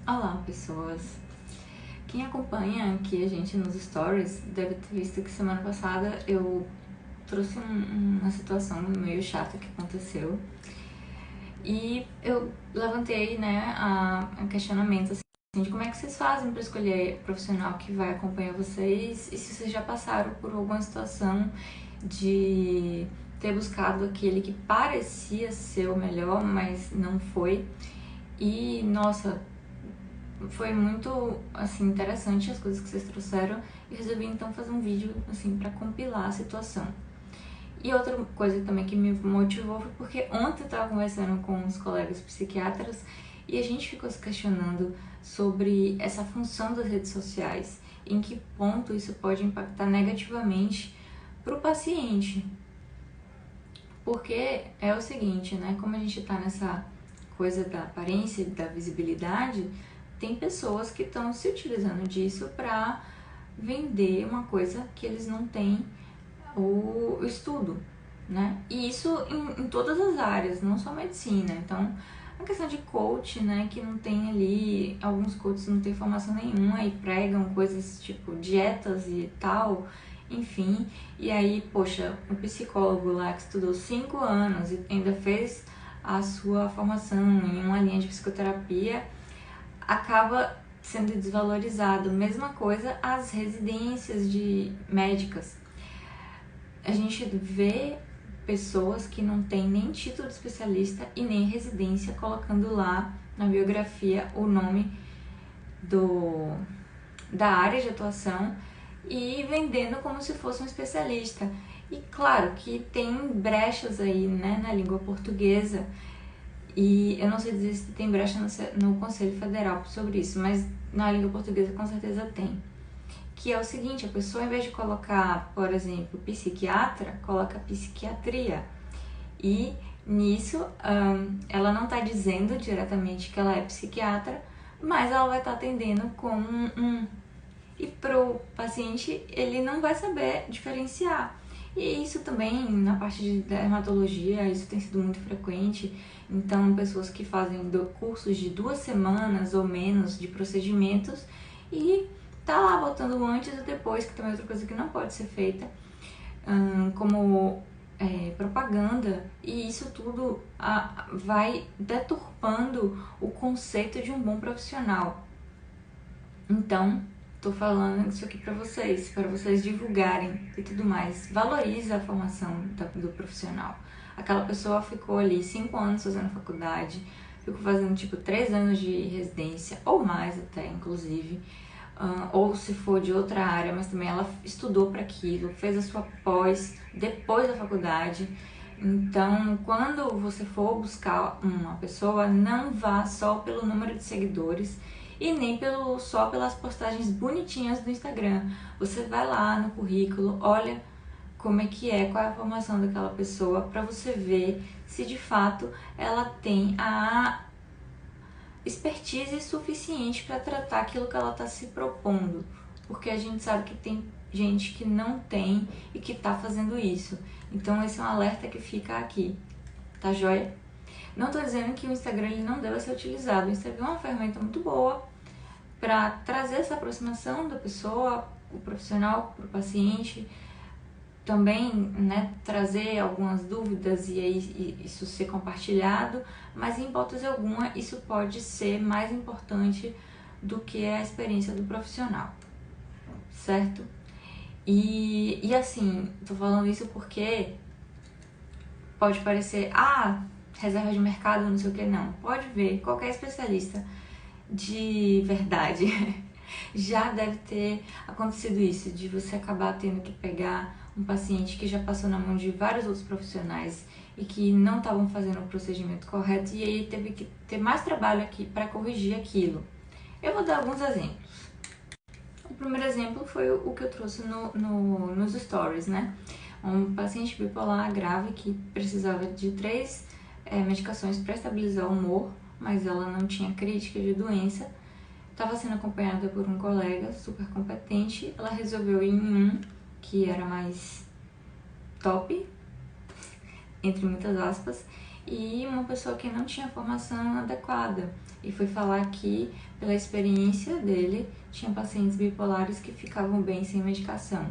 Olá, pessoas! Quem acompanha aqui a gente nos stories deve ter visto que semana passada eu trouxe uma situação meio chata que aconteceu e eu levantei, né, a questionamento assim, de como é que vocês fazem para escolher o profissional que vai acompanhar vocês e se vocês já passaram por alguma situação de ter buscado aquele que parecia ser o melhor, mas não foi. E, nossa, foi muito, assim, interessante as coisas que vocês trouxeram e resolvi então fazer um vídeo, assim, pra compilar a situação. E outra coisa também que me motivou foi porque ontem eu tava conversando com uns colegas psiquiatras e a gente ficou se questionando sobre essa função das redes sociais, em que ponto isso pode impactar negativamente pro paciente. Porque é o seguinte, né, como a gente tá nessa coisa da aparência e da visibilidade, tem pessoas que estão se utilizando disso para vender uma coisa que eles não têm o estudo, né? E isso em todas as áreas, não só medicina. Então, a questão de coach, né, que não tem ali, alguns coaches não têm formação nenhuma e pregam coisas tipo dietas e tal, enfim. E aí, poxa, um psicólogo lá que estudou 5 anos e ainda fez a sua formação em uma linha de psicoterapia acaba sendo desvalorizado. Mesma coisa as residências de médicas. A gente vê pessoas que não têm nem título de especialista e nem residência colocando lá na biografia o nome da área de atuação e vendendo como se fosse um especialista. E claro que tem brechas aí, né, na língua portuguesa. E eu não sei dizer se tem brecha no Conselho Federal sobre isso, mas na língua portuguesa com certeza tem. Que é o seguinte, a pessoa, em vez de colocar, por exemplo, psiquiatra, coloca psiquiatria. E nisso, ela não está dizendo diretamente que ela é psiquiatra, mas ela vai estar atendendo como E pro paciente, ele não vai saber diferenciar. E isso também, na parte de dermatologia, isso tem sido muito frequente. Então, pessoas que fazem cursos de 2 semanas ou menos de procedimentos e tá lá botando o antes e depois, que também é outra coisa que não pode ser feita, como propaganda. E isso tudo vai deturpando o conceito de um bom profissional. Então, tô falando isso aqui para vocês divulgarem e tudo mais. Valoriza a formação do profissional. Aquela pessoa ficou ali 5 anos fazendo faculdade, ficou fazendo tipo 3 anos de residência, ou mais até, inclusive. Ou se for de outra área, mas também ela estudou para aquilo, fez a sua pós depois da faculdade. Então, quando você for buscar uma pessoa, não vá só pelo número de seguidores e nem só pelas postagens bonitinhas do Instagram. Você vai lá no currículo, olha como é que é, qual é a formação daquela pessoa, para você ver se de fato ela tem a expertise suficiente para tratar aquilo que ela está se propondo. Porque a gente sabe que tem gente que não tem e que está fazendo isso. Então esse é um alerta que fica aqui, tá joia? Não estou dizendo que o Instagram ele não deve ser utilizado. O Instagram é uma ferramenta muito boa para trazer essa aproximação da pessoa, o profissional, para o paciente. Também, né, trazer algumas dúvidas e aí isso ser compartilhado, mas em hipótese alguma isso pode ser mais importante do que a experiência do profissional, certo? E assim, tô falando isso porque pode parecer, reserva de mercado, não sei o que, não. Pode ver, qualquer especialista de verdade já deve ter acontecido isso, de você acabar tendo que pegar um paciente que já passou na mão de vários outros profissionais e que não estavam fazendo o procedimento correto e aí teve que ter mais trabalho aqui para corrigir aquilo. Eu vou dar alguns exemplos. O primeiro exemplo foi o que eu trouxe nos stories, né? Um paciente bipolar grave que precisava de 3 medicações para estabilizar o humor, mas ela não tinha crítica de doença. Estava sendo acompanhada por um colega super competente. Ela resolveu ir em um que era mais top, entre muitas aspas, e uma pessoa que não tinha formação adequada. e foi falar que, pela experiência dele, tinha pacientes bipolares que ficavam bem sem medicação.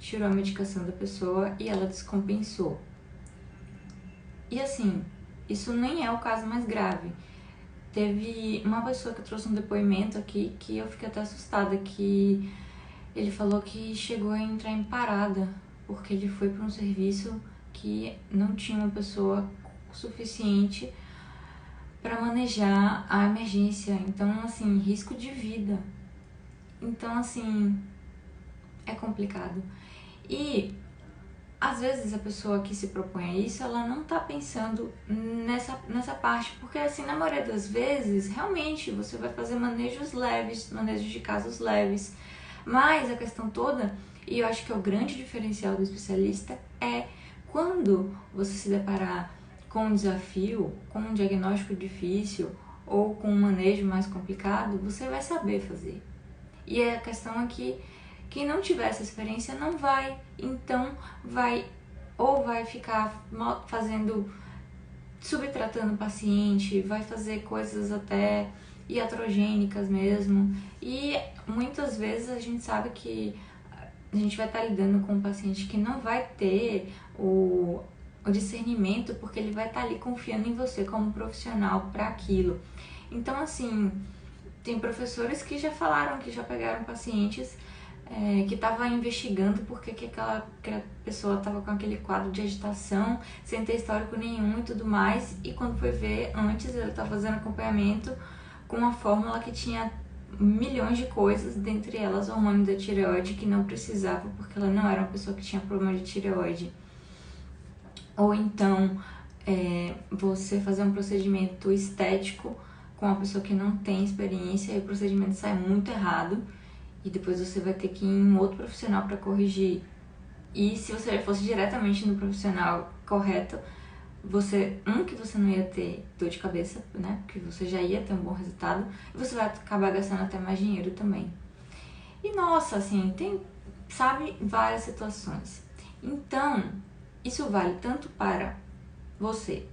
Tirou a medicação da pessoa e ela descompensou. E assim, isso nem é o caso mais grave. Teve uma pessoa que trouxe um depoimento aqui que eu fiquei até assustada, que ele falou que chegou a entrar em parada porque ele foi para um serviço que não tinha uma pessoa suficiente para manejar a emergência. Então, assim, risco de vida. Então, assim, é complicado. E às vezes a pessoa que se propõe a isso, ela não tá pensando nessa parte, porque assim, na maioria das vezes, realmente você vai fazer manejos leves, manejos de casos leves, mas a questão toda, e eu acho que é o grande diferencial do especialista, é quando você se deparar com um desafio, com um diagnóstico difícil ou com um manejo mais complicado, você vai saber fazer. E a questão é que quem não tiver essa experiência não vai, então vai ficar fazendo, subtratando o paciente, vai fazer coisas até iatrogênicas mesmo. E muitas vezes a gente sabe que a gente vai estar lidando com um paciente que não vai ter o discernimento, porque ele vai estar ali confiando em você como profissional para aquilo. Então, assim, tem professores que já falaram que já pegaram pacientes que estava investigando porque que aquela pessoa estava com aquele quadro de agitação, sem ter histórico nenhum e tudo mais, e quando foi ver, antes ele estava fazendo acompanhamento com uma fórmula que tinha milhões de coisas, dentre elas o hormônio da tireoide, que não precisava porque ela não era uma pessoa que tinha problema de tireoide. Ou então você fazer um procedimento estético com uma pessoa que não tem experiência e o procedimento sai muito errado, e depois você vai ter que ir em um outro profissional para corrigir. E se você fosse diretamente no profissional correto, que você não ia ter dor de cabeça, né? Porque você já ia ter um bom resultado, e você vai acabar gastando até mais dinheiro também. E nossa, assim, tem, sabe, várias situações. Então, isso vale tanto para você,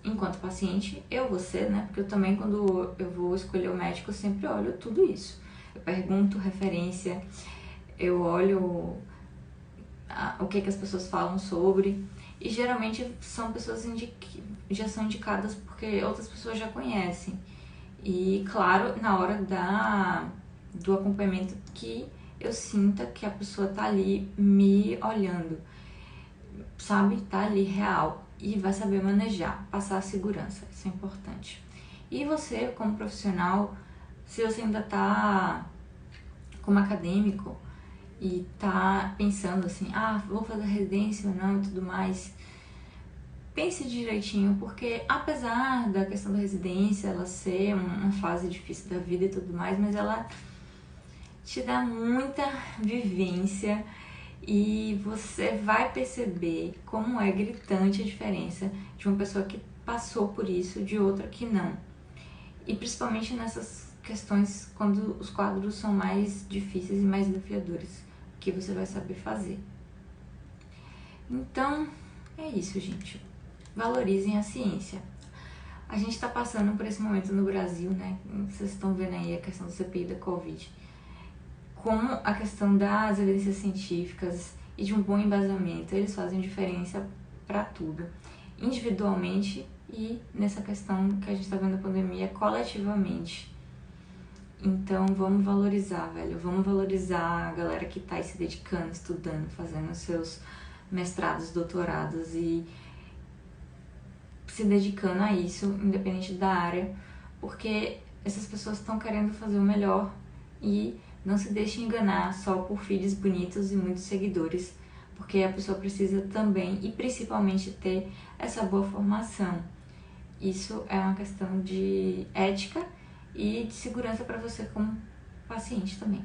enquanto paciente, você, né? Porque eu também, quando eu vou escolher o médico, eu sempre olho tudo isso. Eu pergunto referência, eu olho o que as pessoas falam sobre, e geralmente são pessoas já são indicadas porque outras pessoas já conhecem. E claro, na hora do acompanhamento, que eu sinta que a pessoa tá ali me olhando, sabe? Tá ali real e vai saber manejar, passar a segurança, isso é importante. E você, como profissional, se você ainda tá como acadêmico e tá pensando assim, vou fazer residência ou não e tudo mais, pense direitinho, porque apesar da questão da residência, ela ser uma fase difícil da vida e tudo mais, mas ela te dá muita vivência e você vai perceber como é gritante a diferença de uma pessoa que passou por isso de outra que não. E principalmente nessas questões quando os quadros são mais difíceis e mais desafiadores, que você vai saber fazer. Então, é isso, gente. Valorizem a ciência. A gente está passando por esse momento no Brasil, né? Vocês estão vendo aí a questão do CPI da Covid. Como a questão das evidências científicas e de um bom embasamento, eles fazem diferença para tudo, individualmente e nessa questão que a gente está vendo a pandemia coletivamente. Então vamos valorizar, velho, vamos valorizar a galera que tá aí se dedicando, estudando, fazendo seus mestrados, doutorados e se dedicando a isso, independente da área, porque essas pessoas estão querendo fazer o melhor e não se deixe enganar só por feeds bonitos e muitos seguidores, porque a pessoa precisa também e principalmente ter essa boa formação. Isso é uma questão de ética e de segurança para você como paciente também.